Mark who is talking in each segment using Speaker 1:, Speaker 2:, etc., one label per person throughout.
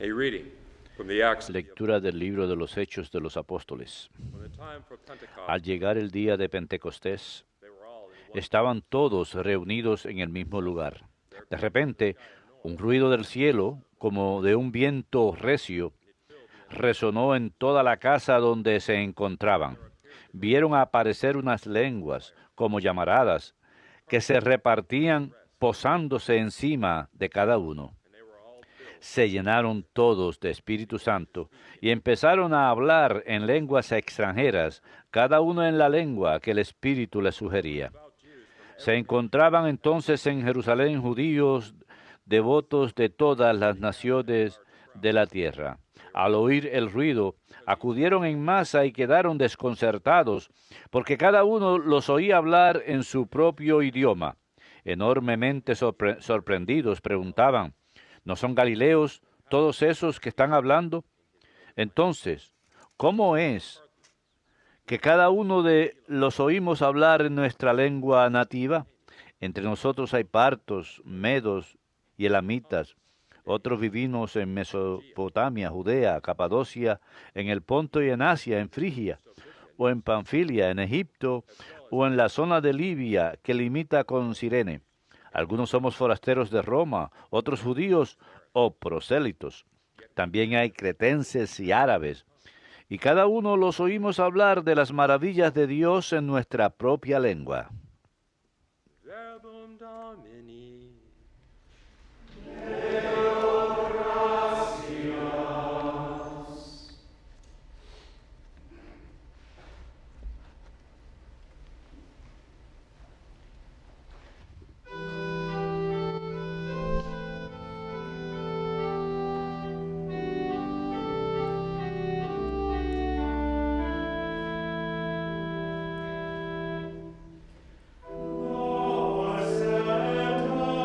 Speaker 1: A reading from the Acts of the
Speaker 2: Lectura del libro de los Hechos de los Apóstoles.
Speaker 1: When the time for Pentecost,
Speaker 2: Al llegar el día de Pentecostés,
Speaker 1: they were all in one.
Speaker 2: estaban todos reunidos en el mismo lugar. De repente, un ruido del cielo, como de un viento recio, resonó en toda la casa donde se encontraban. Vieron aparecer unas lenguas, como llamaradas, que se repartían posándose encima de cada uno. Se llenaron todos de Espíritu Santo y empezaron a hablar en lenguas extranjeras, cada uno en la lengua que el Espíritu les sugería. Se encontraban entonces en Jerusalén judíos devotos de todas las naciones de la tierra. Al oír el ruido, acudieron en masa y quedaron desconcertados, porque cada uno los oía hablar en su propio idioma. Enormemente sorprendidos, preguntaban: ¿no son galileos todos esos que están hablando? Entonces, ¿cómo es que cada uno de los oímos hablar en nuestra lengua nativa? Entre nosotros hay partos, medos y elamitas. Otros vivimos en Mesopotamia, Judea, Capadocia, en el Ponto y en Asia, en Frigia, o en Panfilia, en Egipto, o en la zona de Libia que limita con Cirene. Algunos somos forasteros de Roma, otros judíos o prosélitos. También hay cretenses y árabes, y cada uno los oímos hablar de las maravillas de Dios en nuestra propia lengua.
Speaker 1: Verbum Domini.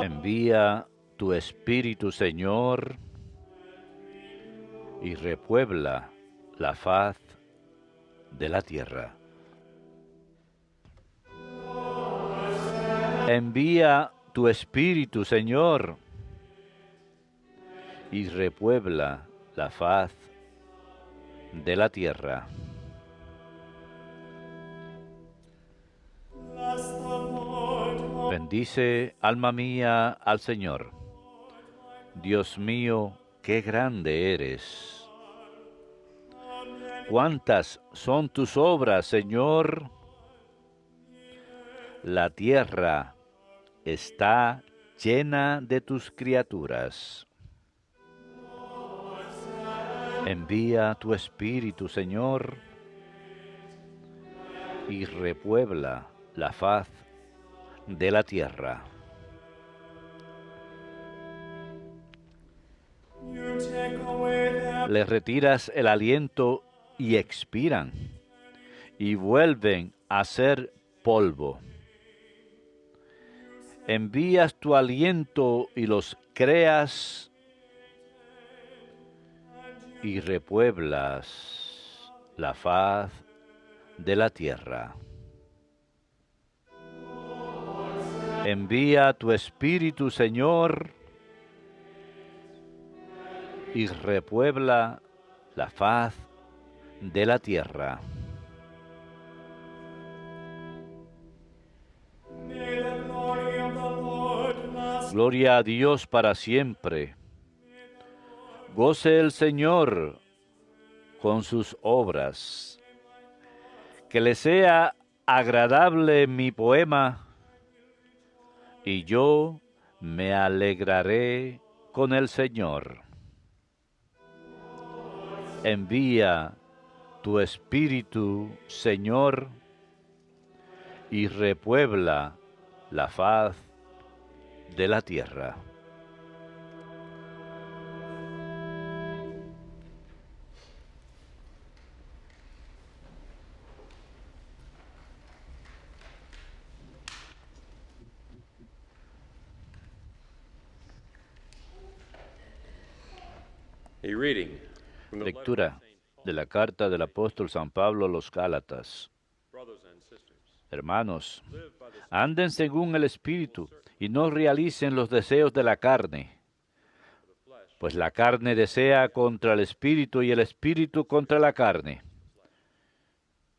Speaker 2: Envía tu Espíritu, Señor, y repuebla la faz de la tierra. Envía tu Espíritu, Señor, y repuebla la faz de la tierra. Bendice, alma mía, al Señor. Dios mío, qué grande eres. ¿Cuántas son tus obras, Señor? La tierra está llena de tus criaturas. Envía tu Espíritu, Señor, y repuebla la faz de la tierra. Les retiras el aliento y expiran, y vuelven a ser polvo. Envías tu aliento y los creas, y repueblas la faz de la tierra. Envía tu Espíritu, Señor, y repuebla la faz de la tierra. Gloria a Dios para siempre. Goce el Señor con sus obras. Que le sea agradable mi poema, y yo me alegraré con el Señor. Envía tu Espíritu, Señor, y repuebla la faz de la tierra.
Speaker 1: A reading from the letter
Speaker 2: Lectura
Speaker 1: of Saint Paul.
Speaker 2: de la carta del apóstol San Pablo a los Gálatas.
Speaker 1: Brothers and sisters,
Speaker 2: Hermanos,
Speaker 1: live by the Spirit.
Speaker 2: anden según el Espíritu y no realicen los deseos de la carne,
Speaker 1: The flesh
Speaker 2: Pues la carne desea contra el espíritu y el espíritu contra la carne.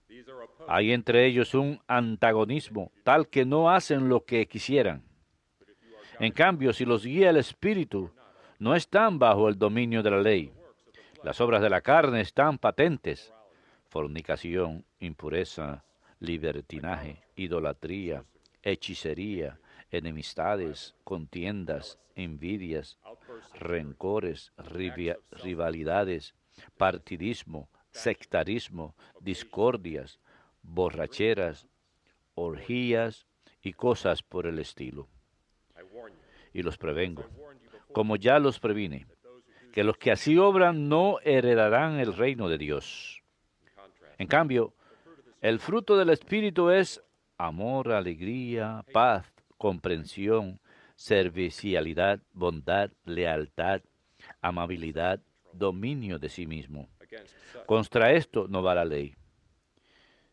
Speaker 1: These are opposed.
Speaker 2: Hay entre ellos un antagonismo tal que no hacen lo que quisieran. En cambio, si los guía el espíritu, no están bajo el dominio de la ley. Las obras de la carne están patentes: fornicación, impureza, libertinaje, idolatría, hechicería, enemistades, contiendas, envidias, rencores, rivalidades, partidismo, sectarismo, discordias, borracheras, orgías y cosas por el estilo.
Speaker 1: I warn you,
Speaker 2: Y los prevengo,
Speaker 1: warned you before,
Speaker 2: como ya los previne, que los que así obran no heredarán el reino de Dios.
Speaker 1: contrast.
Speaker 2: En cambio, el fruto del Espíritu es amor, alegría, paz, comprensión, servicialidad, bondad, lealtad, amabilidad, dominio de sí mismo.
Speaker 1: Against such.
Speaker 2: Contra esto no va la ley.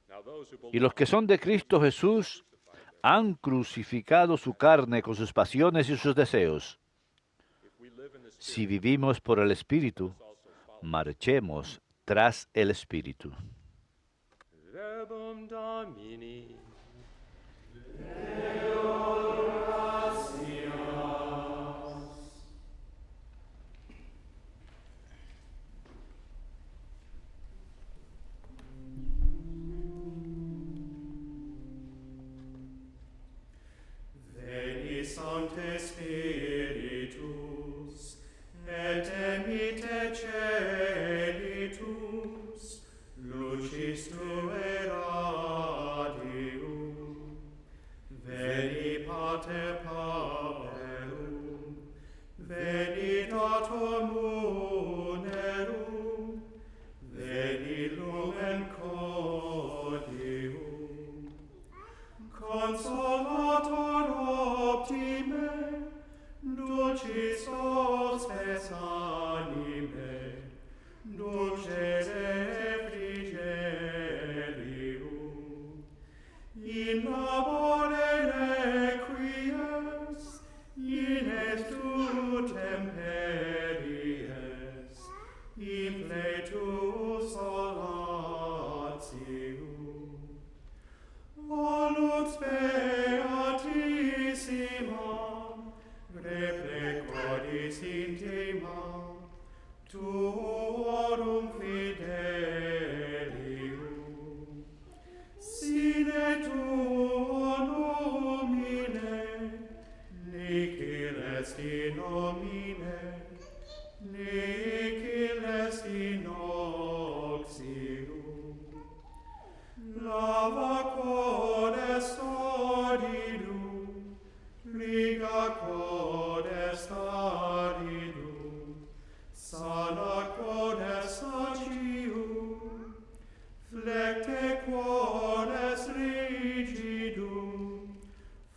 Speaker 1: Now those who
Speaker 2: Y los que son de Cristo Jesús han crucificado su carne con sus pasiones y sus deseos.
Speaker 1: if we live in the Spirit,
Speaker 2: Si vivimos por el Espíritu,
Speaker 1: also follow.
Speaker 2: marchemos tras el Espíritu.
Speaker 1: Verbum Domini.
Speaker 3: Veni Sancte Spiritus, et emite celitus, lucis Tuae radium. Veni Pater Pauperum, veni Dator Munerum, veni Lumen Cordium. Consolator optime, dulcis hospes anime, dulce refrigerium. In labore requies, in est tu temperies, in fletus solatium. O lux beatissima, replecodis intima, tuorum fidelium. Sine tuo nomine, nihil est in nomine, nihil est in oxium. Lava quod est aridum, riga quod est aridum, sana quod est sacium, flecte quod est rigidum,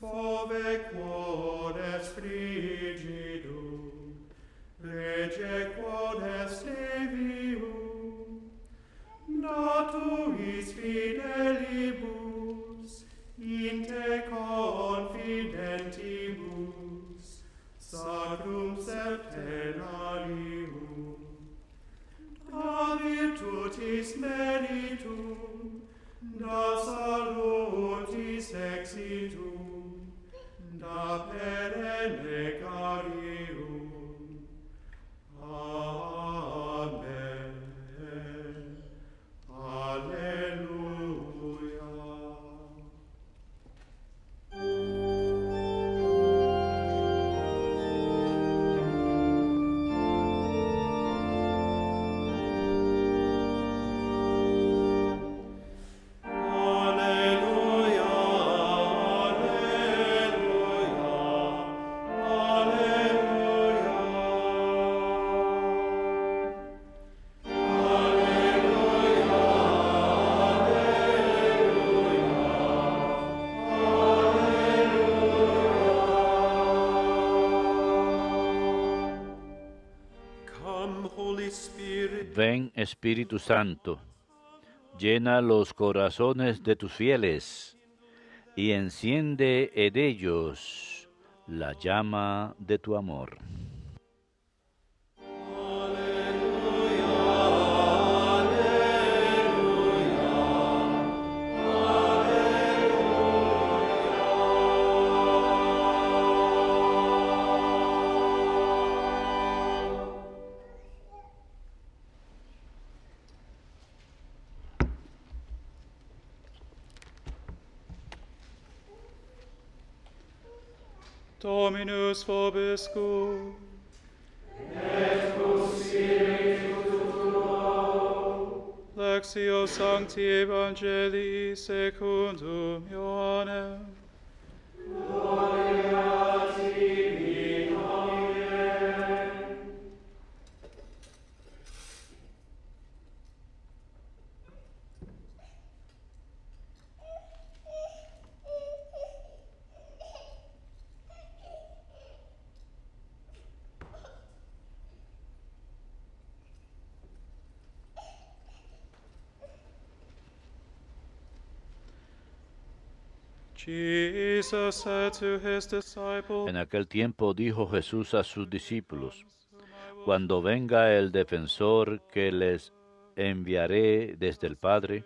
Speaker 3: fove quod est frigidum, rege quod est evium, natuis fidelibus, in te confidentibus, sacrum septenarium. Da virtutis meritum, da salutis exitum, da perenne carium. Amen. Alleluia. Alleluia, Come, Holy Spirit,
Speaker 2: Ven, Espíritu Santo, llena los corazones de tus fieles y enciende en ellos la llama de tu amor.
Speaker 4: Dominus vobiscum. Lectio Sancti Evangelii secundum Ioannem. Jesus said to his disciples,
Speaker 2: En aquel tiempo dijo Jesús a sus discípulos, cuando venga el defensor que les enviaré desde el Padre,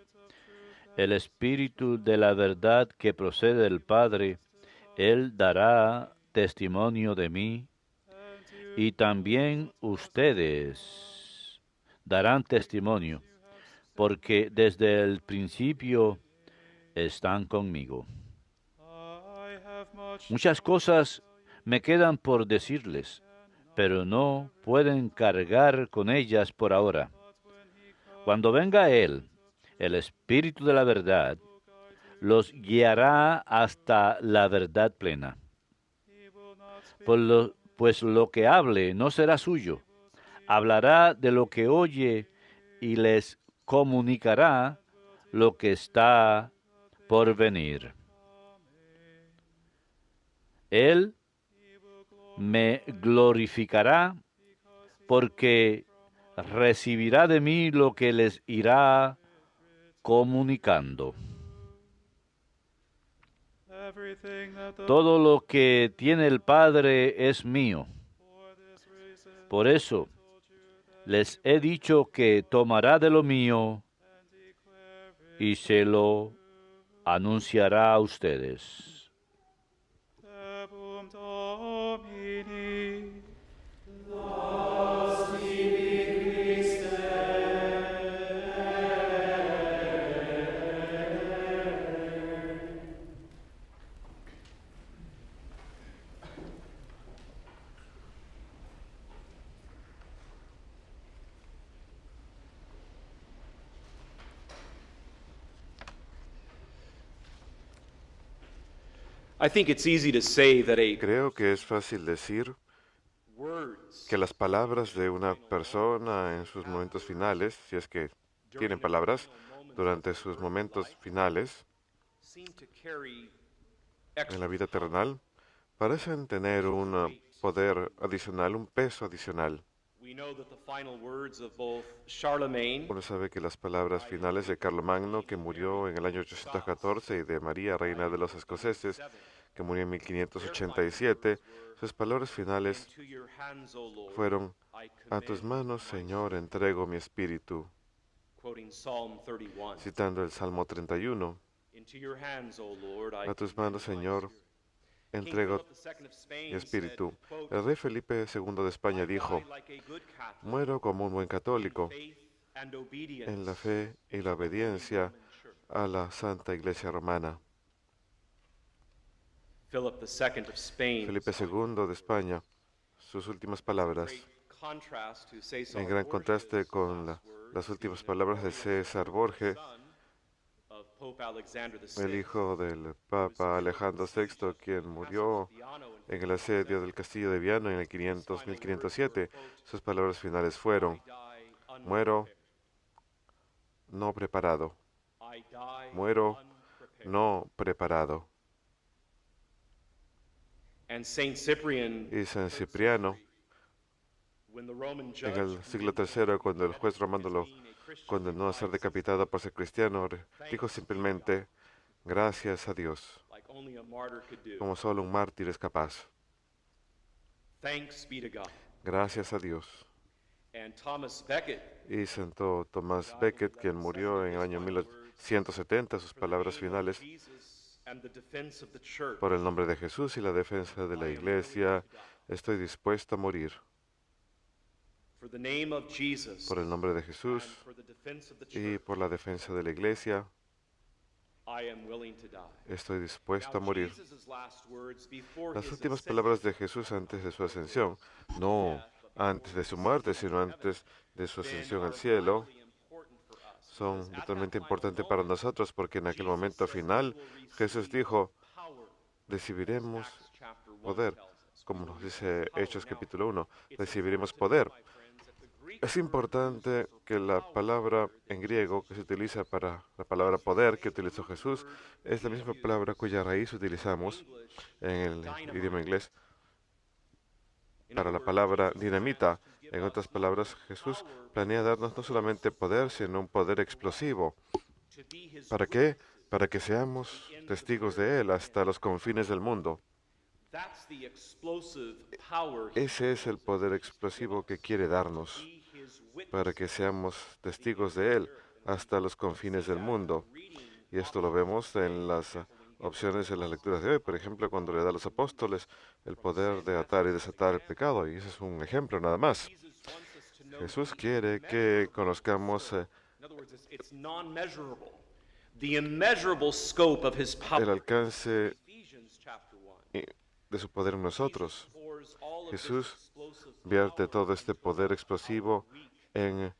Speaker 2: el Espíritu de la verdad que procede del Padre, Él dará testimonio de mí, y también ustedes darán testimonio, porque desde el principio están conmigo.
Speaker 4: I have much
Speaker 2: Muchas cosas me quedan por decirles, pero no pueden cargar con ellas por ahora. Cuando venga Él, el Espíritu de la verdad, los guiará hasta la verdad plena. Pues lo que hable no será suyo, hablará de lo que oye y les comunicará lo que está por venir. Él me glorificará porque recibirá de mí lo que les irá comunicando.
Speaker 4: everything that the
Speaker 2: Todo lo que tiene el Padre es mío.
Speaker 4: for this reason
Speaker 2: Por eso les he dicho que tomará de lo mío
Speaker 4: and declare it.
Speaker 2: y se lo anunciará a ustedes.
Speaker 4: Verbum Domini.
Speaker 5: I think it's easy to say that a
Speaker 6: Creo que es fácil decir
Speaker 5: words
Speaker 6: que las palabras de una persona en sus momentos finales, si es que tienen palabras, durante sus momentos finales
Speaker 5: seem to carry
Speaker 6: en la vida terrenal, parecen tener un poder adicional, un peso adicional.
Speaker 5: We know that the final words of both Charlemagne
Speaker 6: Uno sabe que las palabras finales de Carlomagno, que murió en el año 814, y de María, reina de los escoceses, que murió en 1587, sus palabras finales
Speaker 5: into your hands, O Lord,
Speaker 6: fueron:
Speaker 5: I
Speaker 6: a tus
Speaker 5: commend
Speaker 6: manos,
Speaker 5: my
Speaker 6: Señor, entrego mi espíritu,
Speaker 5: quoting Psalm 31.
Speaker 6: citando el Salmo 31.
Speaker 5: Into your hands, O Lord, I
Speaker 6: A tus
Speaker 5: commend
Speaker 6: manos,
Speaker 5: my
Speaker 6: Señor,
Speaker 5: spirit. King
Speaker 6: entrego
Speaker 5: Philip II of Spain
Speaker 6: mi espíritu.
Speaker 5: said, quote,
Speaker 6: El rey Felipe II de España
Speaker 5: "I
Speaker 6: dijo:
Speaker 5: die like a good Catholic
Speaker 6: muero como un buen
Speaker 5: in
Speaker 6: católico
Speaker 5: faith and obedience
Speaker 6: en la fe y la
Speaker 5: to the Holy
Speaker 6: obediencia
Speaker 5: Roman Church."
Speaker 6: a la Santa Iglesia Romana.
Speaker 5: Philip II of Spain,
Speaker 6: Felipe II de España, sus últimas palabras,
Speaker 5: great contrast to César
Speaker 6: en gran
Speaker 5: Borges'
Speaker 6: contraste con
Speaker 5: last words,
Speaker 6: las
Speaker 5: he
Speaker 6: últimas
Speaker 5: was
Speaker 6: palabras de
Speaker 5: notorious
Speaker 6: César
Speaker 5: as the
Speaker 6: Borges,
Speaker 5: son of Pope Alexander
Speaker 6: el
Speaker 5: VI,
Speaker 6: hijo del
Speaker 5: who was
Speaker 6: Papa
Speaker 5: killed in
Speaker 6: Alejandro
Speaker 5: the siege
Speaker 6: VI,
Speaker 5: of
Speaker 6: quien
Speaker 5: the
Speaker 6: murió
Speaker 5: castle of Viano in
Speaker 6: en el asedio del castillo de Viano en el
Speaker 5: His final words
Speaker 6: 507.
Speaker 5: were, quote,
Speaker 6: Sus palabras finales
Speaker 5: "I
Speaker 6: fueron:
Speaker 5: die
Speaker 6: muero
Speaker 5: unprepared.
Speaker 6: no preparado,
Speaker 5: I die
Speaker 6: muero
Speaker 5: unprepared."
Speaker 6: no preparado.
Speaker 5: And Saint Cyprian,
Speaker 6: Y San Cipriano,
Speaker 5: when the Roman
Speaker 6: en
Speaker 5: judge
Speaker 6: el siglo
Speaker 5: condemned him
Speaker 6: III,
Speaker 5: to be
Speaker 6: cuando el juez
Speaker 5: beheaded
Speaker 6: romano
Speaker 5: as
Speaker 6: lo
Speaker 5: being a Christian,
Speaker 6: condenó a ser
Speaker 5: replied
Speaker 6: decapitado por ser cristiano, dijo
Speaker 5: "Thanks be to
Speaker 6: simplemente:
Speaker 5: God,"
Speaker 6: gracias a Dios,
Speaker 5: like only a martyr could do.
Speaker 6: como solo un mártir es capaz.
Speaker 5: Thanks be to God.
Speaker 6: Gracias a Dios.
Speaker 5: And Thomas Becket,
Speaker 6: Y Santo Tomás Becket, quien murió en el año 1170, sus
Speaker 5: for the
Speaker 6: palabras
Speaker 5: name of
Speaker 6: finales:
Speaker 5: Jesus and the defense of the church,
Speaker 6: por el nombre de Jesús y la defensa de la Iglesia, estoy dispuesto a morir.
Speaker 5: for the name of Jesus
Speaker 6: Por el nombre de
Speaker 5: and
Speaker 6: Jesús
Speaker 5: for the defense of the
Speaker 6: y
Speaker 5: church,
Speaker 6: por la defensa de la Iglesia,
Speaker 5: I am willing to die.
Speaker 6: estoy dispuesto a
Speaker 5: Now,
Speaker 6: morir.
Speaker 5: Jesus' last words before
Speaker 6: Las
Speaker 5: his
Speaker 6: últimas
Speaker 5: ascension
Speaker 6: palabras de Jesús antes de su ascensión, no antes de su muerte, sino antes de su
Speaker 5: then
Speaker 6: ascensión
Speaker 5: are
Speaker 6: al cielo,
Speaker 5: vitally important for us,
Speaker 6: son
Speaker 5: because at
Speaker 6: vitalmente
Speaker 5: that final
Speaker 6: importantes para
Speaker 5: moment,
Speaker 6: nosotros, porque en aquel
Speaker 5: Jesus
Speaker 6: momento
Speaker 5: said,
Speaker 6: final
Speaker 5: "You will
Speaker 6: Jesús
Speaker 5: receive
Speaker 6: dijo,
Speaker 5: power," as
Speaker 6: recibiremos
Speaker 5: Acts chapter 1
Speaker 6: poder,
Speaker 5: tells us.
Speaker 6: como
Speaker 5: We will
Speaker 6: nos
Speaker 5: receive
Speaker 6: dice
Speaker 5: power.
Speaker 6: Hechos
Speaker 5: Now,
Speaker 6: capítulo 1,
Speaker 5: it's
Speaker 6: recibiremos
Speaker 5: important to note,
Speaker 6: poder.
Speaker 5: my friends, that the Greek
Speaker 6: Es
Speaker 5: word
Speaker 6: importante
Speaker 5: used for
Speaker 6: que la
Speaker 5: power
Speaker 6: palabra
Speaker 5: here
Speaker 6: en
Speaker 5: that
Speaker 6: griego
Speaker 5: Jesus
Speaker 6: que se
Speaker 5: used
Speaker 6: utiliza para la palabra
Speaker 5: is the
Speaker 6: poder que
Speaker 5: same
Speaker 6: utilizó
Speaker 5: root
Speaker 6: Jesús
Speaker 5: word
Speaker 6: es la
Speaker 5: we
Speaker 6: misma
Speaker 5: use
Speaker 6: palabra cuya raíz
Speaker 5: in
Speaker 6: utilizamos
Speaker 5: English
Speaker 6: en el
Speaker 5: dynamite.
Speaker 6: idioma inglés
Speaker 5: In
Speaker 6: para
Speaker 5: other
Speaker 6: la
Speaker 5: words,
Speaker 6: palabra
Speaker 5: Jesus
Speaker 6: dinamita.
Speaker 5: plans to give
Speaker 6: En
Speaker 5: us
Speaker 6: otras
Speaker 5: not
Speaker 6: palabras,
Speaker 5: just
Speaker 6: Jesús
Speaker 5: power,
Speaker 6: planea darnos no solamente poder, sino un poder explosivo.
Speaker 5: to be his
Speaker 6: ¿Para qué?
Speaker 5: witnesses
Speaker 6: Para que
Speaker 5: to
Speaker 6: seamos
Speaker 5: the ends of the
Speaker 6: testigos
Speaker 5: earth.
Speaker 6: de Él hasta los confines del mundo.
Speaker 5: That's the explosive power
Speaker 6: Ese es el poder explosivo que quiere darnos,
Speaker 5: be his witness.
Speaker 6: para que seamos testigos de Él hasta los confines del mundo. Y esto lo vemos en las opciones de las lecturas de hoy. Por ejemplo, cuando le da a los apóstoles el poder de atar y desatar el pecado. Y ese es un ejemplo nada más.
Speaker 5: Jesus wants us to know
Speaker 6: Jesús
Speaker 5: the
Speaker 6: quiere que
Speaker 5: immeasurable
Speaker 6: conozcamos
Speaker 5: scope. In other words, it's non-measurable. The immeasurable scope of his power.
Speaker 6: el alcance
Speaker 5: Ephesians chapter 1.
Speaker 6: de su poder en nosotros.
Speaker 5: Pours all of this
Speaker 6: Jesús
Speaker 5: explosive
Speaker 6: vierte
Speaker 5: power
Speaker 6: todo este
Speaker 5: into
Speaker 6: poder
Speaker 5: our
Speaker 6: explosivo en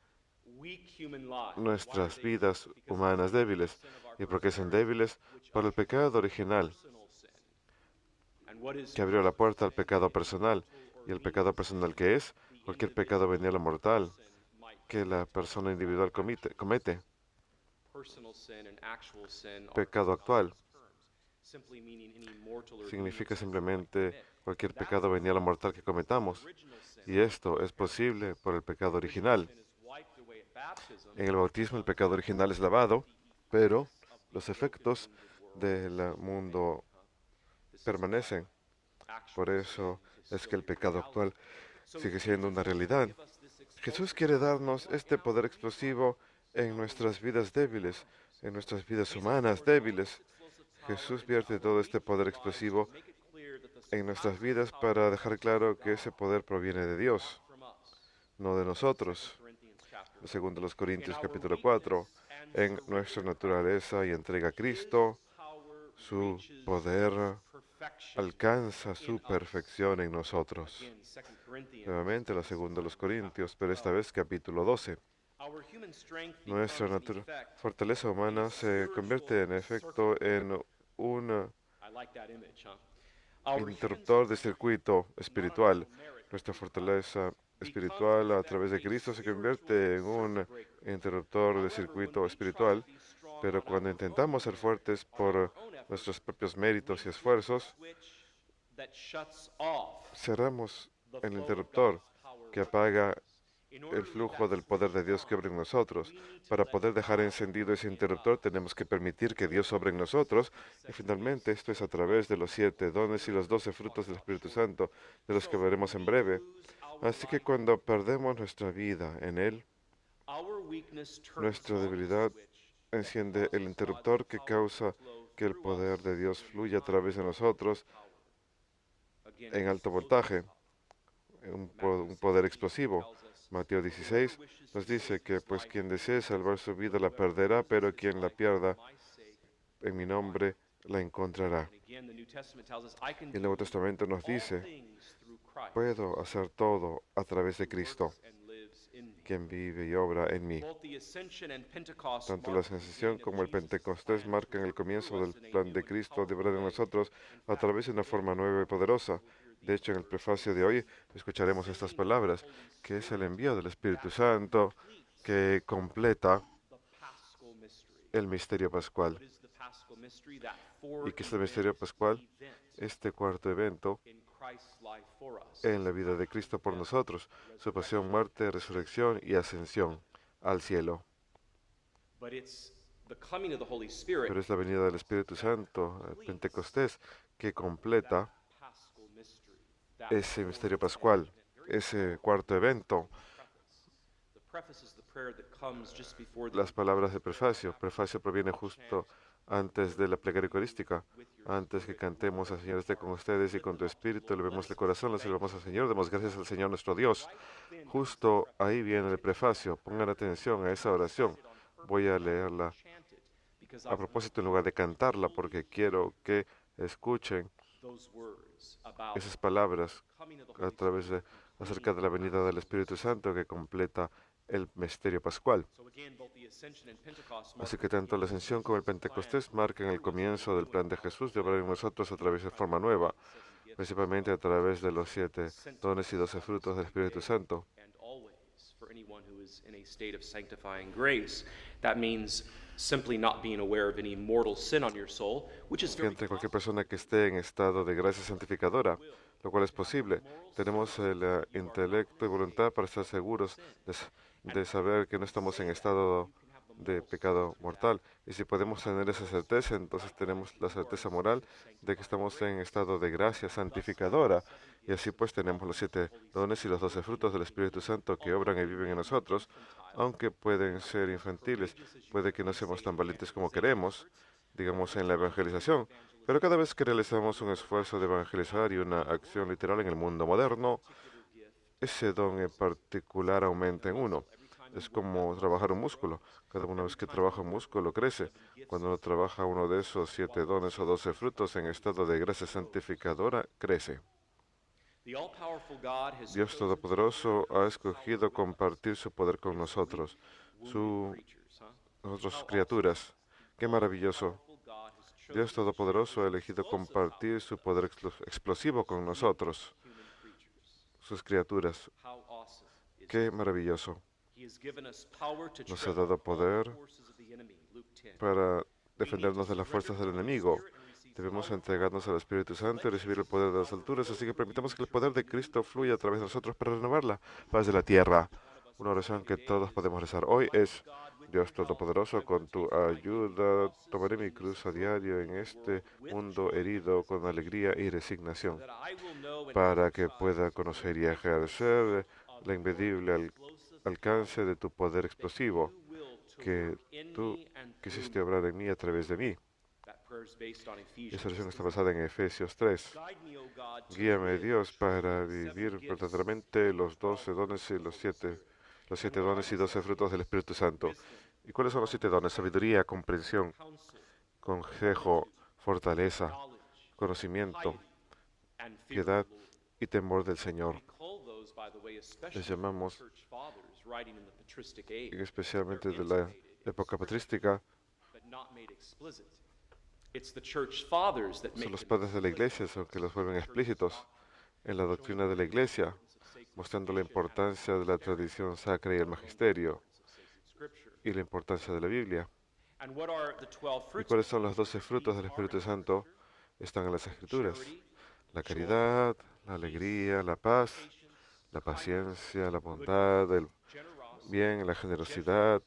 Speaker 5: weak human lives.
Speaker 6: nuestras
Speaker 5: Why are they
Speaker 6: vidas
Speaker 5: weak? Because
Speaker 6: humanas
Speaker 5: of the
Speaker 6: débiles.
Speaker 5: sin of our
Speaker 6: ¿Y por qué son
Speaker 5: first parents,
Speaker 6: débiles?
Speaker 5: which
Speaker 6: Por el pecado original
Speaker 5: personal sin. And what is
Speaker 6: que abrió la puerta al
Speaker 5: personal
Speaker 6: pecado
Speaker 5: sin?
Speaker 6: personal. ¿Y el pecado personal que es? Cualquier pecado venial o mortal que la persona individual comete.
Speaker 5: Personal sin and actual sin are
Speaker 6: Pecado actual
Speaker 5: simply meaning any mortal or
Speaker 6: significa
Speaker 5: venial sin we might
Speaker 6: simplemente
Speaker 5: commit.
Speaker 6: cualquier pecado venial o mortal que cometamos.
Speaker 5: Original sin.
Speaker 6: Y esto es posible por el pecado original.
Speaker 5: Sin is wiped away at baptism.
Speaker 6: En el bautismo el pecado original es lavado, pero los efectos del mundo permanecen. Por eso es que el pecado actual sigue siendo una realidad. Jesús quiere darnos este poder explosivo en nuestras vidas débiles, en nuestras vidas humanas débiles. Jesús vierte todo este poder explosivo en nuestras vidas para dejar claro que ese poder proviene de Dios, no de nosotros. Segundo los Corintios capítulo 4, en nuestra naturaleza y entrega a Cristo, su poder alcanza su perfección en nosotros. Nuevamente la segunda de los Corintios, pero esta vez capítulo 12. Nuestra fortaleza humana se convierte en efecto en un interruptor de circuito espiritual. Nuestra fortaleza espiritual a través de Cristo se convierte en un interruptor de circuito espiritual, pero cuando intentamos ser fuertes por nuestros propios méritos y esfuerzos, cerramos el interruptor que apaga el flujo del poder de Dios que obra en nosotros. Para poder dejar encendido ese interruptor, tenemos que permitir que Dios obre en nosotros. Y finalmente, esto es a través de los 7 dones y los 12 frutos del Espíritu Santo, de los que veremos en breve. Así que cuando perdemos nuestra vida en Él, nuestra debilidad enciende el interruptor que causa que el poder de Dios fluya a través de nosotros en alto voltaje, un poder explosivo. Mateo 16 nos dice que pues quien desee salvar su vida la perderá, pero quien la pierda en mi nombre la encontrará. Y el Nuevo Testamento nos dice, puedo hacer todo a través de Cristo, quien vive y obra en mí. Tanto la ascensión como el Pentecostés marcan el comienzo del plan de Cristo de obrar en nosotros a través de una forma nueva y poderosa. De hecho, en el prefacio de hoy escucharemos estas palabras, que es el envío del Espíritu Santo que completa el misterio pascual. ¿Y qué es el misterio pascual? Este cuarto evento en la vida de Cristo por nosotros, su pasión, muerte, resurrección y ascensión al cielo. Pero es la venida del Espíritu Santo, el Pentecostés, que completa ese misterio pascual, ese cuarto evento. Las palabras de prefacio. Prefacio proviene justo antes de la plegaria eucarística. Antes que cantemos al Señor esté con ustedes y con tu espíritu, le vemos el corazón, le salvamos al Señor, demos gracias al Señor nuestro Dios. Justo ahí viene el prefacio. Pongan atención a esa oración. Voy a leerla a propósito en lugar de cantarla, porque quiero que escuchen
Speaker 5: those words about
Speaker 6: esas palabras
Speaker 5: coming of the
Speaker 6: a
Speaker 5: Holy
Speaker 6: través de acerca de la venida del Espíritu Santo que completa el misterio pascual.
Speaker 5: So again, both the ascension and Pentecost
Speaker 6: Así
Speaker 5: mark
Speaker 6: que tanto la ascensión como el Pentecostés marcan el comienzo del plan de Jesús de obrar en nosotros a través de forma nueva, principalmente a través de los 7 dones y 12 frutos del Espíritu Santo.
Speaker 5: and always for anyone who is in a state of sanctifying grace. That means simply not being aware of any mortal sin on your soul, which is very
Speaker 6: Entre cualquier persona que esté en estado de gracia santificadora, lo cual es posible. Tenemos el intelecto y voluntad para estar seguros de saber que no estamos en estado de pecado mortal. Y si podemos tener esa certeza, entonces tenemos la certeza moral de que estamos en estado de gracia santificadora. Y así pues tenemos los 7 dones y los 12 frutos del Espíritu Santo que obran y viven en nosotros, aunque pueden ser infantiles, puede que no seamos tan valientes como queremos, digamos en la evangelización, pero cada vez que realizamos un esfuerzo de evangelizar y una acción literal en el mundo moderno, ese don en particular aumenta en uno. Es como trabajar un músculo. Cada una vez que trabaja un músculo crece. Cuando uno trabaja uno de esos 7 dones o 12 frutos en estado de gracia santificadora, crece.
Speaker 5: the all-powerful God has
Speaker 6: Dios
Speaker 5: chosen
Speaker 6: Todopoderoso ha escogido compartir su poder con nosotros,
Speaker 5: wounded creatures, huh?
Speaker 6: nosotros sus criaturas. Qué maravilloso.
Speaker 5: Powerful God has chosen
Speaker 6: Dios Todopoderoso ha elegido compartir su poder explosivo con nosotros,
Speaker 5: human creatures.
Speaker 6: sus criaturas.
Speaker 5: How awesome is
Speaker 6: Qué maravilloso.
Speaker 5: He has given us power to
Speaker 6: Nos ha
Speaker 5: tread
Speaker 6: dado
Speaker 5: on all
Speaker 6: poder
Speaker 5: the forces of the enemy, Luke 10.
Speaker 6: Para defendernos de las fuerzas del enemigo. Debemos entregarnos al Espíritu Santo y recibir el poder de las alturas, así que permitamos que el poder de Cristo fluya a través de nosotros para renovar la paz de la tierra. Una oración que todos podemos rezar hoy es: Dios Todopoderoso, con tu ayuda tomaré mi cruz a diario en este mundo herido con alegría y resignación,
Speaker 5: That I will know and
Speaker 6: para que pueda conocer y ejercer la inmedible alcance de tu poder explosivo,
Speaker 5: you will to
Speaker 6: que
Speaker 5: work in
Speaker 6: tú
Speaker 5: me and through
Speaker 6: quisiste
Speaker 5: me.
Speaker 6: obrar en mí a través de mí.
Speaker 5: That prayer is based on
Speaker 6: Y
Speaker 5: Ephesians.
Speaker 6: esa oración está basada en Efesios 3.
Speaker 5: Guide me, O God, to
Speaker 6: Guíame,
Speaker 5: live
Speaker 6: Dios, para
Speaker 5: the seven
Speaker 6: vivir
Speaker 5: gifts
Speaker 6: verdaderamente los 12 dones y los 7 dones y 12 frutos del Espíritu Santo. ¿Y cuáles son los 7 dones? Sabiduría, comprensión,
Speaker 5: counsel,
Speaker 6: consejo, fortaleza,
Speaker 5: knowledge,
Speaker 6: conocimiento,
Speaker 5: piety, and fear of
Speaker 6: piedad
Speaker 5: the Lord.
Speaker 6: y temor del Señor.
Speaker 5: We call those, by the way, especially
Speaker 6: Les llamamos,
Speaker 5: church fathers writing in the patristic age,
Speaker 6: especialmente de la época patrística,
Speaker 5: but not made explicit. It's the church fathers that
Speaker 6: son
Speaker 5: make
Speaker 6: los
Speaker 5: them
Speaker 6: padres de la Iglesia, son que los vuelven explícitos en la doctrina de la Iglesia, mostrando la importancia de la tradición sacra y el magisterio
Speaker 5: Scripture.
Speaker 6: y la importancia de la Biblia.
Speaker 5: And what are the 12
Speaker 6: ¿Y
Speaker 5: fruits?
Speaker 6: cuáles son los 12 frutos del Espíritu Santo? Están en las Escrituras: la caridad, la alegría, la paz, la paciencia, la bondad, el
Speaker 5: Generosity,
Speaker 6: bien, la generosidad,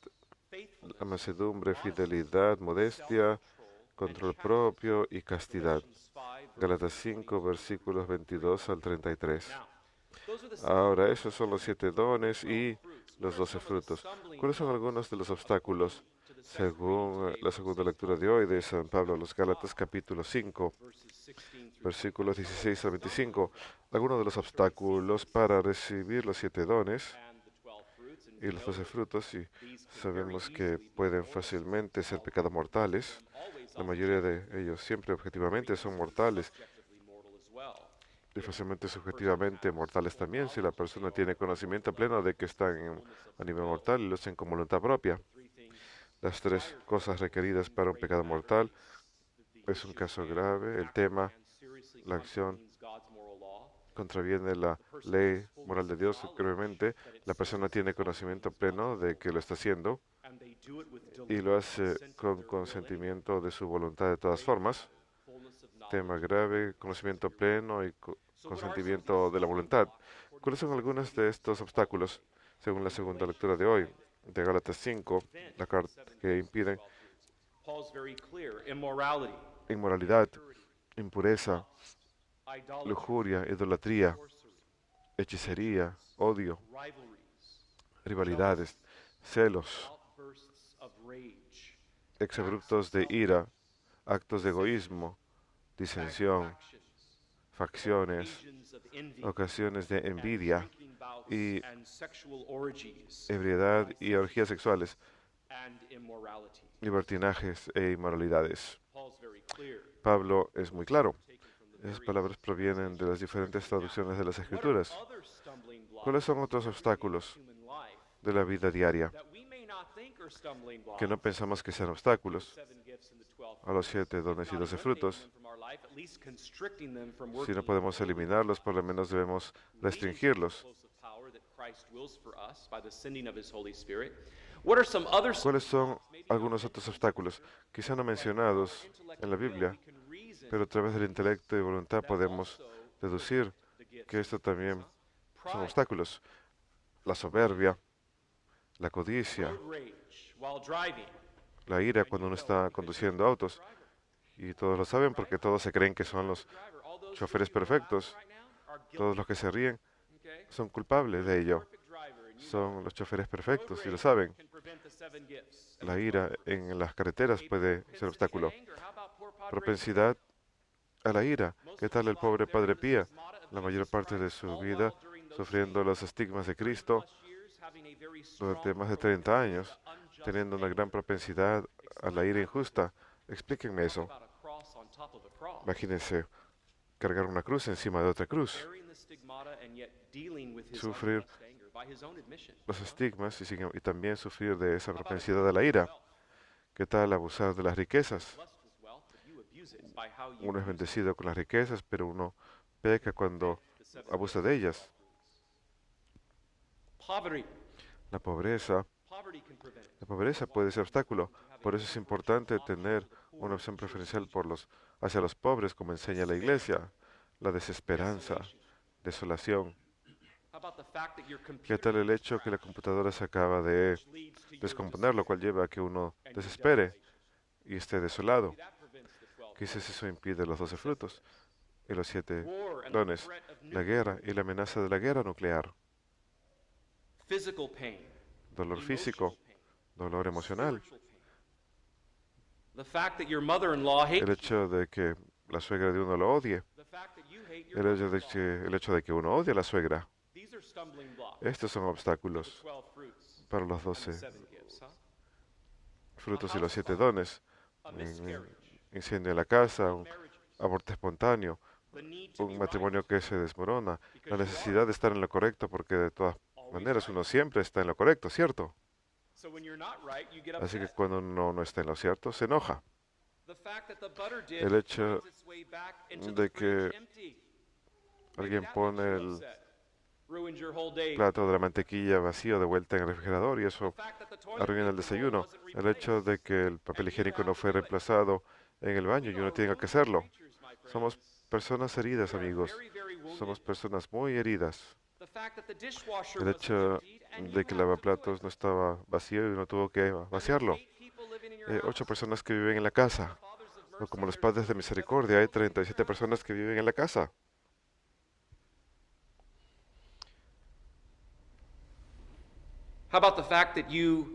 Speaker 5: faithfulness,
Speaker 6: la mansedumbre, fidelidad, modestia, control propio y castidad.
Speaker 5: Galatians 5, verse
Speaker 6: Gálatas 5, versículos 22 al 33.
Speaker 5: Now, those are the
Speaker 6: Ahora, esos son los 7 dones y los 12 frutos. ¿Cuáles son algunos de los obstáculos? Según la segunda lectura de hoy de San Pablo a los Gálatas, capítulo 5,
Speaker 5: verses 16 through
Speaker 6: versículos 16 al 25, algunos de los obstáculos para recibir los 7 dones
Speaker 5: and the 12 fruits, and
Speaker 6: y los 12 frutos, y
Speaker 5: these can very
Speaker 6: sabemos que
Speaker 5: easily be
Speaker 6: pueden fácilmente ser pecados mortales.
Speaker 5: always
Speaker 6: La mayoría de ellos siempre objetivamente son mortales
Speaker 5: objectively mortal as well.
Speaker 6: y fácilmente subjetivamente mortales también si la persona tiene conocimiento pleno de que están a nivel mortal y lo hacen con voluntad propia.
Speaker 5: Three things.
Speaker 6: Las 3 cosas requeridas para un pecado mortal es un caso grave. El tema:
Speaker 5: And seriously
Speaker 6: la acción
Speaker 5: contravenes God's moral law.
Speaker 6: contraviene la ley moral de Dios. Gravemente, la persona tiene conocimiento pleno de que lo está haciendo
Speaker 5: And they do it with
Speaker 6: y lo hace con consentimiento de su voluntad de todas formas.
Speaker 5: fullness of knowledge.
Speaker 6: Tema grave: conocimiento pleno y consentimiento de la voluntad. ¿Cuáles son algunos de estos obstáculos? Según la segunda lectura de hoy, de Gálatas 5, la carta que impiden
Speaker 5: Paul's very clear. Immorality,
Speaker 6: inmoralidad, impureza,
Speaker 5: idolatry,
Speaker 6: lujuria, idolatría,
Speaker 5: sorcery,
Speaker 6: hechicería, odio,
Speaker 5: rivalries,
Speaker 6: rivalidades, celos,
Speaker 5: outbursts of rage,
Speaker 6: exabruptos de ira, actos de egoísmo, disensión, facciones,
Speaker 5: occasions of envy,
Speaker 6: ocasiones de envidia,
Speaker 5: drinking bouts,
Speaker 6: y
Speaker 5: and sexual orgies,
Speaker 6: ebriedad y orgías sexuales,
Speaker 5: and immorality.
Speaker 6: libertinajes e inmoralidades.
Speaker 5: Paul's very clear.
Speaker 6: Pablo es muy claro. Esas palabras provienen de las diferentes traducciones de las Escrituras.
Speaker 5: Other stumbling blocks
Speaker 6: ¿Cuáles son otros obstáculos
Speaker 5: in human life
Speaker 6: de la vida diaria
Speaker 5: that we may not think are stumbling blocks?
Speaker 6: que no pensamos que sean obstáculos?
Speaker 5: Seven gifts and the 12
Speaker 6: A los 7 dones y
Speaker 5: not
Speaker 6: 12
Speaker 5: eliminating
Speaker 6: frutos.
Speaker 5: them from our life, at least constricting them from
Speaker 6: Si
Speaker 5: working
Speaker 6: no podemos eliminarlos, por lo menos debemos restringirlos.
Speaker 5: explosive power that Christ wills for us by the sending of his Holy Spirit. What are some other
Speaker 6: ¿Cuáles son algunos otros obstáculos, quizá no mencionados en la Biblia, pero a través del intelecto y voluntad podemos deducir que esto también son obstáculos? La soberbia, la codicia,
Speaker 5: road rage while driving?
Speaker 6: la ira cuando uno está conduciendo autos. Y todos lo saben porque todos se creen que son los
Speaker 5: Driver, all those
Speaker 6: choferes perfectos.
Speaker 5: right now are guilty,
Speaker 6: Todos los que se ríen
Speaker 5: okay?
Speaker 6: son culpables de ello.
Speaker 5: Perfect driver, and you
Speaker 6: Son los choferes
Speaker 5: road
Speaker 6: perfectos y lo
Speaker 5: rage
Speaker 6: saben.
Speaker 5: can prevent the seven gifts.
Speaker 6: La ira en las carreteras puede ser obstáculo.
Speaker 5: Anger, how about poor Padre
Speaker 6: Propensidad a la ira. ¿Qué tal el pobre Padre Pía? La mayor parte de su vida sufriendo los estigmas de Cristo durante más de 30 años, teniendo una gran propensidad a la ira injusta. Explíquenme eso. Imagínense cargar una cruz encima de otra cruz, sufrir los estigmas y también sufrir de esa propensidad a la ira. ¿Qué tal abusar de las riquezas? Uno es bendecido con las riquezas, pero uno peca cuando abusa de ellas. La pobreza puede ser obstáculo. Por eso es importante tener una opción preferencial hacia los pobres, como enseña la Iglesia. La desesperanza, desolación. ¿Qué tal el hecho que la computadora se acaba de descomponer, lo cual lleva a que uno desespere y esté desolado? Quizás eso impide los 12 frutos y los 7 dones. La guerra y la amenaza de la guerra nuclear. Dolor físico, dolor emocional. El hecho de que la suegra de uno lo odie. El hecho de que uno odie a la suegra. Estos son obstáculos para los 12 frutos y los 7 dones. Un incendio en la casa, un aborto espontáneo, un matrimonio que se desmorona, la necesidad de estar en lo correcto, porque de todas maneras uno siempre está en lo correcto, ¿cierto? Así que cuando uno no está en lo cierto, se enoja. El hecho de que alguien pone el plato de la mantequilla vacío de vuelta en el refrigerador y eso arruina el desayuno. El hecho de que el papel higiénico no fue reemplazado en el baño y uno tenga que hacerlo. Somos personas heridas, amigos. Somos personas muy heridas. El hecho de que el lavaplatos no estaba vacío y uno tuvo que vaciarlo. 8 personas que viven en la casa. O como los padres de misericordia, hay 37 personas que viven en la casa.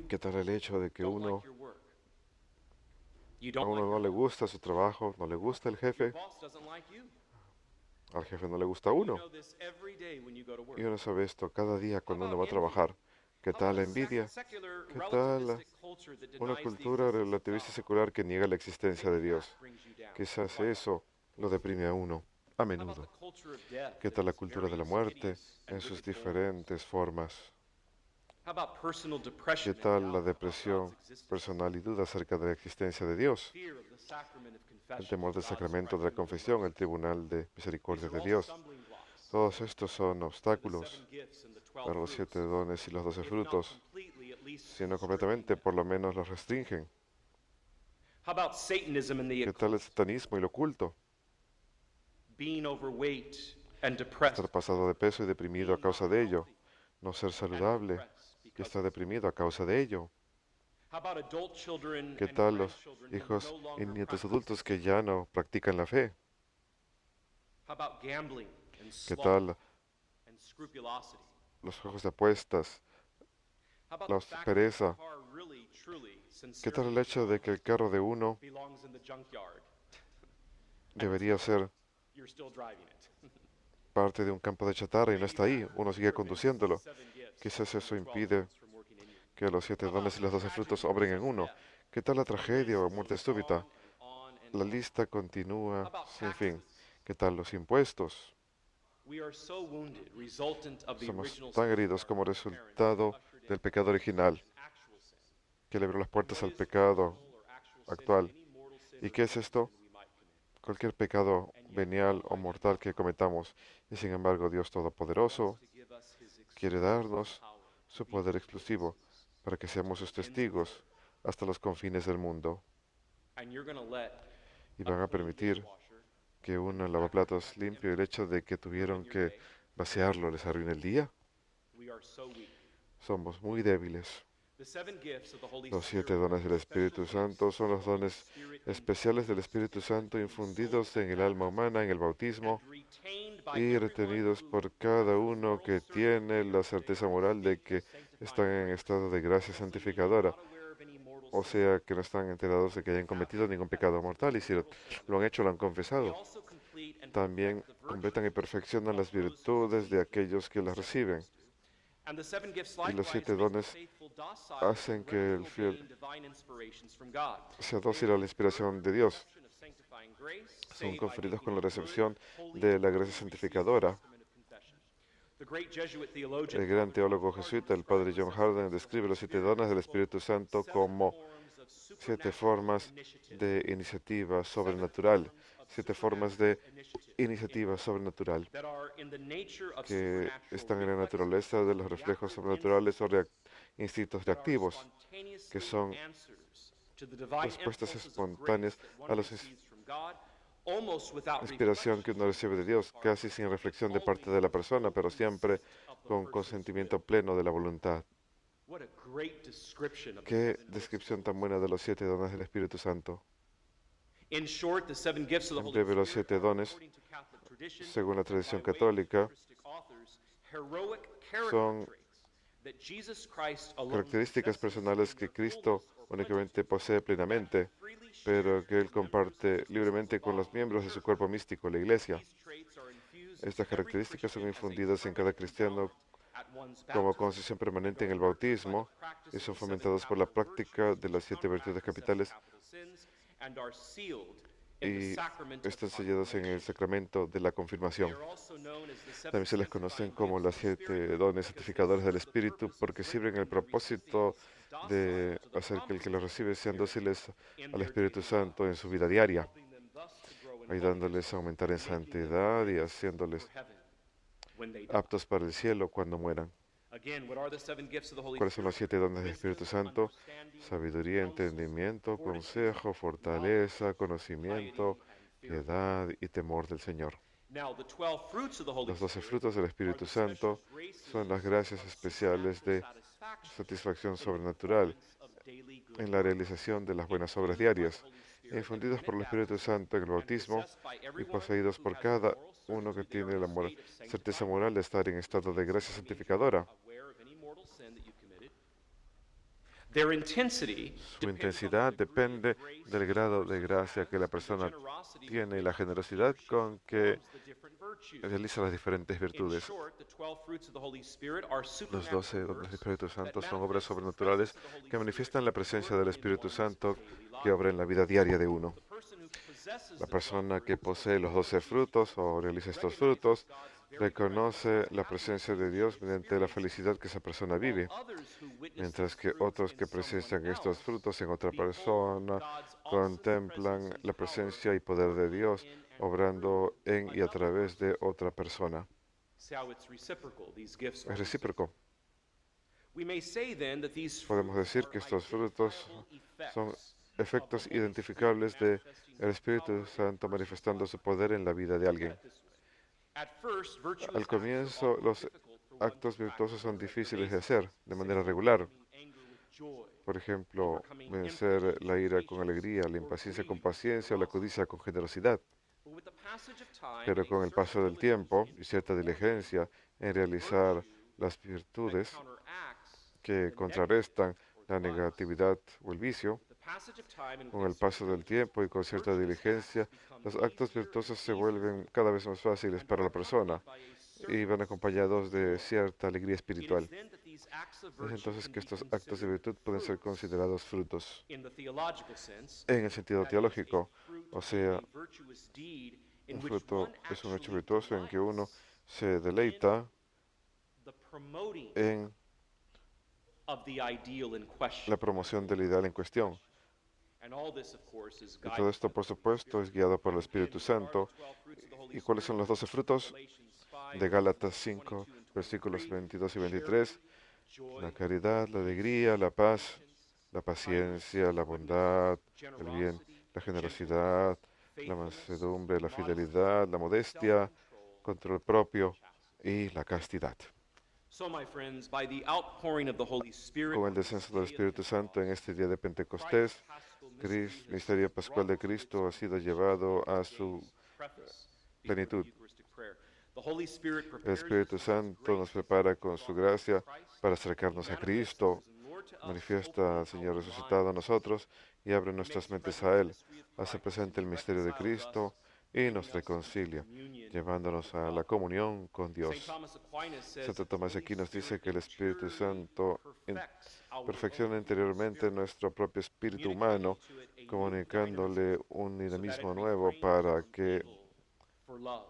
Speaker 6: ¿Qué tal el hecho de que a uno no le gusta su trabajo, no le gusta el jefe, al jefe no le gusta a uno? Y uno sabe esto cada día cuando uno va a trabajar. ¿Qué tal la envidia? ¿Qué tal una cultura relativista y secular que niega la existencia de Dios? Quizás eso lo deprime a uno a menudo. ¿Qué tal la cultura de la muerte en sus diferentes formas? ¿Qué tal la depresión personal y duda acerca de la existencia de Dios? El temor del sacramento de la confesión, el tribunal de misericordia de Dios. Todos estos son obstáculos para los 7 dones y los 12 frutos. Si no completamente, por lo menos los restringen. ¿Qué tal el satanismo y lo oculto? Estar pasado de peso y deprimido a causa de ello. No ser saludable y estar deprimido a causa de ello. ¿Qué tal los hijos y nietos adultos que ya no practican la fe? ¿Qué tal los juegos de apuestas, la pereza? ¿Qué tal el hecho de que el carro de uno debería ser parte de un campo de chatarra y no está ahí? Uno sigue conduciéndolo. Quizás eso impide que los 7 dones y los 12 frutos obren en uno. ¿Qué tal la tragedia o muerte súbita? La lista continúa sin fin. ¿Qué tal los impuestos? Somos tan heridos como resultado del pecado original, que le abrió las puertas al pecado actual. ¿Y qué es esto? Cualquier pecado venial o mortal que cometamos. Y sin embargo, Dios Todopoderoso quiere darnos su poder exclusivo para que seamos sus testigos hasta los confines del mundo. Y van a permitir que un lavaplatos limpio, el hecho de que tuvieron que vaciarlo, les arruine el día. Somos muy débiles. Los 7 dones del Espíritu Santo son los dones especiales del Espíritu Santo infundidos en el alma humana en el bautismo y retenidos por cada uno que tiene la certeza moral de que están en estado de gracia santificadora, o sea, que no están enterados de que hayan cometido ningún pecado mortal, y si lo han hecho, lo han confesado. También completan y perfeccionan las virtudes de aquellos que las reciben. Y los 7 dones hacen que el fiel sea dócil a la inspiración de Dios. Son conferidos con la recepción de la gracia santificadora. El gran teólogo jesuita, el padre John Harden, describe los 7 dones del Espíritu Santo como 7 formas de iniciativa sobrenatural. 7 formas de iniciativa sobrenatural que están en la naturaleza de los reflejos sobrenaturales o instintos reactivos, que son respuestas espontáneas a la inspiración que uno recibe de Dios, casi sin reflexión de parte de la persona, pero siempre con consentimiento pleno de la voluntad. Qué descripción tan buena de los 7 dones del Espíritu Santo. En breve, los 7 dones, según la tradición católica, son características personales que Cristo únicamente posee plenamente, pero que Él comparte libremente con los miembros de su cuerpo místico, la Iglesia. Estas características son infundidas en cada cristiano como concesión permanente en el bautismo y son fomentadas por la práctica de las 7 virtudes capitales y están sellados en el sacramento de la confirmación. También se les conocen como las 7 dones santificadores del Espíritu porque sirven el propósito de hacer que el que los recibe sean dóciles al Espíritu Santo en su vida diaria, ayudándoles a aumentar en santidad y haciéndoles aptos para el cielo cuando mueran. ¿Cuáles son los 7 dones del Espíritu Santo? Sabiduría, entendimiento, consejo, fortaleza, conocimiento, piedad y temor del Señor. Los 12 frutos del Espíritu Santo son las gracias especiales de satisfacción sobrenatural en la realización de las buenas obras diarias, infundidos por el Espíritu Santo en el bautismo y poseídos por cada uno que tiene la certeza moral de estar en estado de gracia santificadora. Su intensidad depende del grado de gracia que la persona tiene y la generosidad con que realiza las diferentes virtudes. Los 12 dones del Espíritu Santo son obras sobrenaturales que manifiestan la presencia del Espíritu Santo que obra en la vida diaria de uno. La persona que posee los 12 frutos o realiza estos frutos reconoce la presencia de Dios mediante la felicidad que esa persona vive, mientras que otros que presencian estos frutos en otra persona contemplan la presencia y poder de Dios obrando en y a través de otra persona. Es recíproco. Podemos decir que estos frutos son efectos identificables del Espíritu Santo manifestando su poder en la vida de alguien. Al comienzo, los actos virtuosos son difíciles de hacer de manera regular. Por ejemplo, vencer la ira con alegría, la impaciencia con paciencia o la codicia con generosidad. Pero con el paso del tiempo y cierta diligencia en realizar las virtudes que contrarrestan la negatividad o el vicio, con el paso del tiempo y con cierta diligencia, los actos virtuosos se vuelven cada vez más fáciles para la persona y van acompañados de cierta alegría espiritual.
Speaker 5: these acts of
Speaker 6: Es
Speaker 5: virtue
Speaker 6: entonces
Speaker 5: can
Speaker 6: que
Speaker 5: be
Speaker 6: estos actos de virtud pueden ser
Speaker 5: fruits
Speaker 6: considerados frutos
Speaker 5: in the theological sense,
Speaker 6: en el sentido
Speaker 5: that is, a
Speaker 6: teológico,
Speaker 5: fruit
Speaker 6: o
Speaker 5: of
Speaker 6: sea,
Speaker 5: a virtuous deed in
Speaker 6: un
Speaker 5: which
Speaker 6: fruto
Speaker 5: one
Speaker 6: es un hecho
Speaker 5: actually
Speaker 6: virtuoso en que uno
Speaker 5: delights
Speaker 6: se deleita
Speaker 5: the promoting
Speaker 6: en
Speaker 5: of the ideal in question.
Speaker 6: la promoción del ideal en cuestión.
Speaker 5: And all this, of course, is
Speaker 6: Y todo
Speaker 5: guided
Speaker 6: esto,
Speaker 5: by
Speaker 6: por
Speaker 5: the Holy
Speaker 6: supuesto,
Speaker 5: Spirit.
Speaker 6: es guiado por el
Speaker 5: Again,
Speaker 6: Espíritu
Speaker 5: what are the
Speaker 6: Santo.
Speaker 5: 12 fruits of the Holy
Speaker 6: ¿Y cuáles son
Speaker 5: Spirit?
Speaker 6: los 12 frutos?
Speaker 5: Galatians 5,
Speaker 6: De Gálatas
Speaker 5: verses
Speaker 6: 5,
Speaker 5: 22 and
Speaker 6: versículos
Speaker 5: 23,
Speaker 6: 22 y 23.
Speaker 5: charity, joy,
Speaker 6: La caridad, la alegría, la paz, la paciencia, la
Speaker 5: kindness,
Speaker 6: bondad,
Speaker 5: goodness,
Speaker 6: el bien,
Speaker 5: generosity,
Speaker 6: la
Speaker 5: gentleness,
Speaker 6: generosidad, la
Speaker 5: faithfulness,
Speaker 6: mansedumbre, la
Speaker 5: modesty,
Speaker 6: fidelidad, la modestia,
Speaker 5: self-control,
Speaker 6: control propio
Speaker 5: chastity.
Speaker 6: y la castidad.
Speaker 5: So, my friends, by the outpouring of the Holy Spirit
Speaker 6: Con el
Speaker 5: on this
Speaker 6: descenso del
Speaker 5: day of
Speaker 6: Espíritu Santo en este día de Pentecostés,
Speaker 5: Christ's paschal mystery has
Speaker 6: misterio pascual de
Speaker 5: brought to its
Speaker 6: Cristo ha sido
Speaker 5: completion
Speaker 6: llevado
Speaker 5: in
Speaker 6: a
Speaker 5: today's
Speaker 6: su
Speaker 5: preface before the
Speaker 6: plenitud.
Speaker 5: Eucharistic prayer. The Holy Spirit
Speaker 6: El
Speaker 5: prepares
Speaker 6: Espíritu
Speaker 5: us with His
Speaker 6: Santo nos
Speaker 5: grace
Speaker 6: prepara con su
Speaker 5: to draw close to
Speaker 6: gracia
Speaker 5: Christ.
Speaker 6: para
Speaker 5: He
Speaker 6: acercarnos a
Speaker 5: manifests the
Speaker 6: Cristo,
Speaker 5: risen Lord to us,
Speaker 6: manifiesta
Speaker 5: opening
Speaker 6: al Señor
Speaker 5: our
Speaker 6: resucitado a
Speaker 5: minds.
Speaker 6: nosotros y abre
Speaker 5: He
Speaker 6: nuestras
Speaker 5: makes
Speaker 6: mentes
Speaker 5: present
Speaker 6: a
Speaker 5: the
Speaker 6: Él,
Speaker 5: mystery of
Speaker 6: hace
Speaker 5: Christ,
Speaker 6: presente
Speaker 5: and
Speaker 6: el
Speaker 5: He
Speaker 6: misterio de
Speaker 5: reconciles
Speaker 6: Cristo
Speaker 5: us,
Speaker 6: y
Speaker 5: bringing
Speaker 6: nos
Speaker 5: us into
Speaker 6: reconcilia,
Speaker 5: communion
Speaker 6: llevándonos
Speaker 5: with
Speaker 6: a
Speaker 5: God.
Speaker 6: la comunión con
Speaker 5: St.
Speaker 6: Dios.
Speaker 5: Thomas Aquinas says
Speaker 6: Santo
Speaker 5: that the
Speaker 6: Tomás de
Speaker 5: Holy
Speaker 6: Aquino nos dice
Speaker 5: Spirit
Speaker 6: que el Espíritu
Speaker 5: interiorly
Speaker 6: Santo
Speaker 5: perfects our
Speaker 6: perfecciona
Speaker 5: own
Speaker 6: interiormente
Speaker 5: spirit,
Speaker 6: nuestro propio espíritu
Speaker 5: communicating
Speaker 6: humano,
Speaker 5: to it a new
Speaker 6: comunicándole
Speaker 5: dynamism
Speaker 6: un
Speaker 5: so that it
Speaker 6: dinamismo nuevo
Speaker 5: refrains
Speaker 6: para
Speaker 5: from
Speaker 6: que
Speaker 5: evil for love.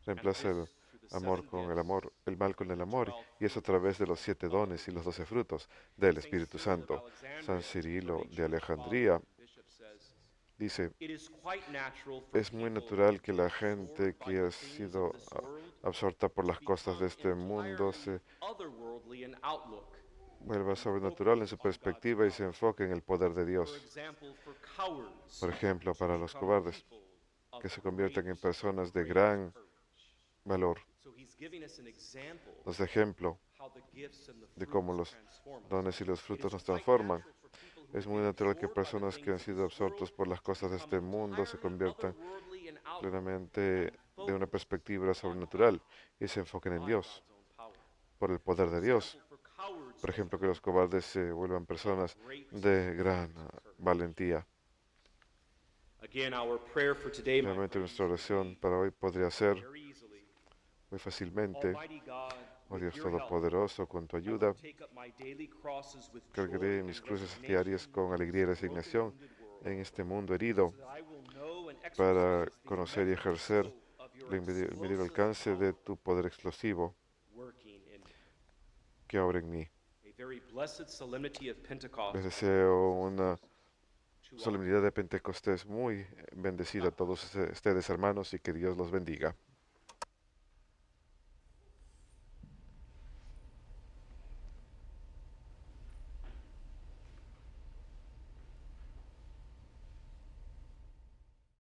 Speaker 5: And
Speaker 6: reemplace el
Speaker 5: this through the
Speaker 6: amor
Speaker 5: seven
Speaker 6: con el
Speaker 5: gifts
Speaker 6: amor, el mal con
Speaker 5: and
Speaker 6: el
Speaker 5: the
Speaker 6: amor,
Speaker 5: 12
Speaker 6: y eso a
Speaker 5: fruits
Speaker 6: través de los 7
Speaker 5: of the
Speaker 6: dones y
Speaker 5: Holy
Speaker 6: los 12
Speaker 5: Spirit.
Speaker 6: frutos del
Speaker 5: Saint
Speaker 6: Espíritu
Speaker 5: Cyril of
Speaker 6: Santo. San
Speaker 5: Alexandria,
Speaker 6: Cirilo
Speaker 5: early
Speaker 6: de
Speaker 5: church father
Speaker 6: Alejandría
Speaker 5: and bishop, says,
Speaker 6: dice:
Speaker 5: "It is quite natural for
Speaker 6: es muy
Speaker 5: people
Speaker 6: natural
Speaker 5: to
Speaker 6: que
Speaker 5: be
Speaker 6: la gente
Speaker 5: absorbed by
Speaker 6: que
Speaker 5: the
Speaker 6: ha
Speaker 5: things
Speaker 6: sido
Speaker 5: of this world
Speaker 6: absorta por las
Speaker 5: to
Speaker 6: cosas de
Speaker 5: become
Speaker 6: este mundo
Speaker 5: entirely
Speaker 6: se
Speaker 5: otherworldly in outlook
Speaker 6: vuelva
Speaker 5: and
Speaker 6: sobrenatural en
Speaker 5: focus
Speaker 6: su
Speaker 5: on God's
Speaker 6: perspectiva y se
Speaker 5: power.
Speaker 6: enfoque en el poder de
Speaker 5: For
Speaker 6: Dios.
Speaker 5: example, for cowards
Speaker 6: Por ejemplo,
Speaker 5: to
Speaker 6: para los
Speaker 5: become
Speaker 6: cobardes,
Speaker 5: people of
Speaker 6: que se conviertan en
Speaker 5: courageous
Speaker 6: personas de
Speaker 5: courage.
Speaker 6: gran valor.
Speaker 5: So he's giving us an example
Speaker 6: Nos da ejemplo
Speaker 5: how the gifts and the
Speaker 6: de cómo
Speaker 5: fruits
Speaker 6: los
Speaker 5: transform us.
Speaker 6: dones y los
Speaker 5: It
Speaker 6: frutos
Speaker 5: is
Speaker 6: nos
Speaker 5: quite
Speaker 6: transforman.
Speaker 5: natural for people who
Speaker 6: Es
Speaker 5: have
Speaker 6: muy
Speaker 5: been
Speaker 6: natural que
Speaker 5: absorbed by the
Speaker 6: personas que
Speaker 5: things
Speaker 6: han
Speaker 5: of
Speaker 6: sido
Speaker 5: this
Speaker 6: absortos
Speaker 5: world
Speaker 6: por las
Speaker 5: to
Speaker 6: cosas de
Speaker 5: become
Speaker 6: este mundo se
Speaker 5: entirely
Speaker 6: conviertan
Speaker 5: otherworldly in outlook
Speaker 6: plenamente
Speaker 5: and
Speaker 6: de una
Speaker 5: focused
Speaker 6: perspectiva
Speaker 5: on
Speaker 6: sobrenatural
Speaker 5: God,
Speaker 6: y se enfoquen en
Speaker 5: on
Speaker 6: Dios
Speaker 5: God's own power.
Speaker 6: por el poder
Speaker 5: For
Speaker 6: de Dios.
Speaker 5: example, for cowards
Speaker 6: Por
Speaker 5: to
Speaker 6: ejemplo, que
Speaker 5: become
Speaker 6: los cobardes se vuelvan personas
Speaker 5: great
Speaker 6: de gran
Speaker 5: courage.
Speaker 6: valentía.
Speaker 5: Again, our prayer for today, my
Speaker 6: Realmente
Speaker 5: friends,
Speaker 6: nuestra
Speaker 5: would
Speaker 6: oración
Speaker 5: be
Speaker 6: para hoy podría ser
Speaker 5: very easily,
Speaker 6: muy fácilmente:
Speaker 5: Almighty God,
Speaker 6: oh
Speaker 5: with
Speaker 6: Dios
Speaker 5: your help,
Speaker 6: Todopoderoso, con tu
Speaker 5: I will
Speaker 6: ayuda,
Speaker 5: take up my daily crosses with joy
Speaker 6: cargaré
Speaker 5: and
Speaker 6: mis cruces
Speaker 5: resignation
Speaker 6: diarias con
Speaker 5: in
Speaker 6: alegría y
Speaker 5: this broken,
Speaker 6: resignación
Speaker 5: wounded world,
Speaker 6: en este mundo herido,
Speaker 5: so that I will know and
Speaker 6: para
Speaker 5: exercise the
Speaker 6: conocer y
Speaker 5: immeasurable
Speaker 6: ejercer
Speaker 5: scope of your
Speaker 6: el inmediato
Speaker 5: explosive
Speaker 6: alcance de
Speaker 5: power
Speaker 6: tu poder explosivo
Speaker 5: working in me.
Speaker 6: que obra en mí.
Speaker 5: A very blessed solemnity of Pentecost
Speaker 6: Les deseo una
Speaker 5: to all.
Speaker 6: solemnidad de Pentecostés muy bendecida a todos ustedes, hermanos, y que Dios los bendiga.